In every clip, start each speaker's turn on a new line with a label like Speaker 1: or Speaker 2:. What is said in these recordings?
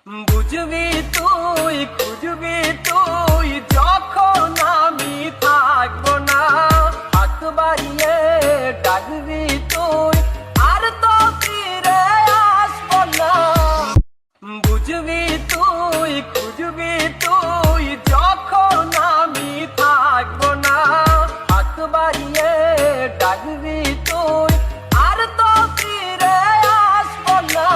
Speaker 1: বুঝবি তুই খুঁজবি তুই যখন আমি থাকবো না, হাত বাড়িয়ে ডাকবি তুই আর তো ফিরে আসবো না। বুঝবি তুই খুঁজবি তুই যখন আমি থাকবো না, হাত বাড়িয়ে ডাকবি তুই আর তো ফিরে আসবো না।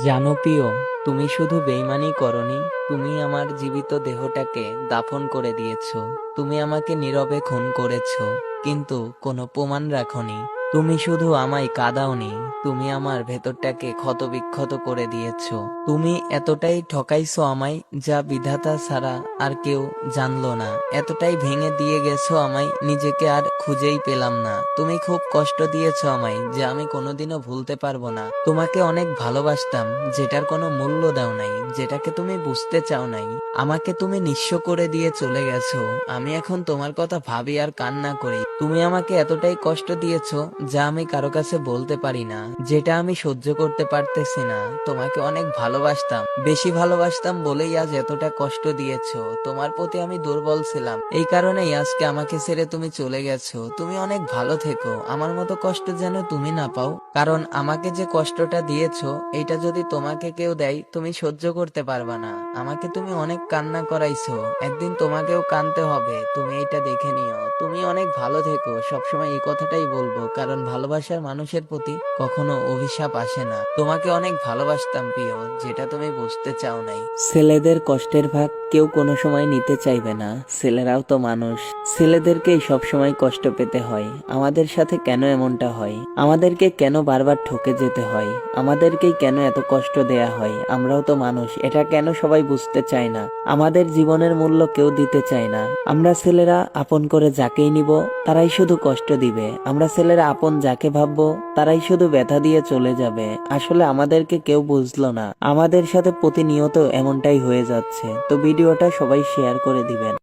Speaker 2: জানো প্রিয়, তুমি শুধু বেইমানি করনি, তুমি আমার জীবিত দেহটাকে দাফন করে দিয়েছো। তুমি আমাকে নীরবে খুন করেছো, কিন্তু কোনো প্রমাণ রাখনি। তুমি শুধু আমায় কাঁদাওনি, তুমি আমার ভেতরটাকে ক্ষতবিক্ষত করে দিয়েছো। তুমি এতটাই ঠকাইছো আমায়, যা বিধাতা ছাড়া আর কেউ জানলো না। এতটাই ভেঙে দিয়ে গেছো আমায়, নিজেকে আর খুঁজেই পেলাম না। তুমি খুব কষ্ট দিয়েছো আমায়, যা আমি কোনোদিনও ভুলতে পারবো না। তোমাকে অনেক ভালোবাসতাম, যেটার কোনো মূল্য দাও নাই, যেটাকে তুমি বুঝতে চাও নাই। আমাকে তুমি নিঃস্ব করে দিয়ে চলে গেছো। আমি এখন তোমার কথা ভাবি আর কান্না করি। তুমি আমাকে এতটাই কষ্ট দিয়েছো, যা আমি কারো কাছে বলতে পারি না, যেটা আমি সহ্য করতে পারতেছি না। তোমাকে অনেক ভালোবাসতাম, বেশি ভালোবাসতাম বলেই আজ এতটা কষ্ট দিয়েছো। তোমার প্রতি আমি দুর্বল ছিলাম, এই কারণেই আজকে আমাকে ছেড়ে তুমি চলে গেছো। তুমি অনেক ভালো থেকো, আমার মতো কষ্ট যেন তুমি না পাও। কারণ আমাকে যে কষ্টটা দিয়েছো, এটা যদি তোমাকে কেউ দেয়, তুমি সহ্য করতে পারবা না। আমাকে তুমি অনেক কান্না করাইছো, একদিন তোমাকেও কাঁদতে হবে, তুমি এটা দেখে নিও। তুমি অনেক ভালো থেকো, সবসময় এই কথাটাই বলবো, কারণ ভালোবাসার মানুষের প্রতি কখনো অভিশাপ আসে না। তোমাকে অনেক ভালোবাসতাম প্রিয়, যেটা তুমি বুঝতে চাও নাই। ছেলেদের কষ্টের ভাগ কেউ কোনো সময় নিতে চাইবে না, ছেলেরাও তো মানুষ। ছেলেদেরকেই সবসময় কষ্ট পেতে হয়। আমাদের সাথে কেন এমনটা হয়? আমাদেরকে কেন বারবার ঠকে যেতে হয়? আমাদেরকেই কেন এত কষ্ট দেয়া হয়? আমরাও তো মানুষ, এটা কেন সবাই বুঝতে চায় না? আমাদের জীবনের মূল্য কেউ দিতে চায় না। আমরা ছেলেরা আপন করে যাকেই নিব, তারাই শুধু কষ্ট দিবে। আমরা ছেলেরা আপন যাকে ভাববো, তারাই শুধু ব্যথা দিয়ে চলে যাবে। আসলে আমাদেরকে কেউ বুঝলো না। আমাদের সাথে প্রতিনিয়ত এমনটাই হয়ে যাচ্ছে। তো ভিডিওটা সবাই শেয়ার করে দিবেন।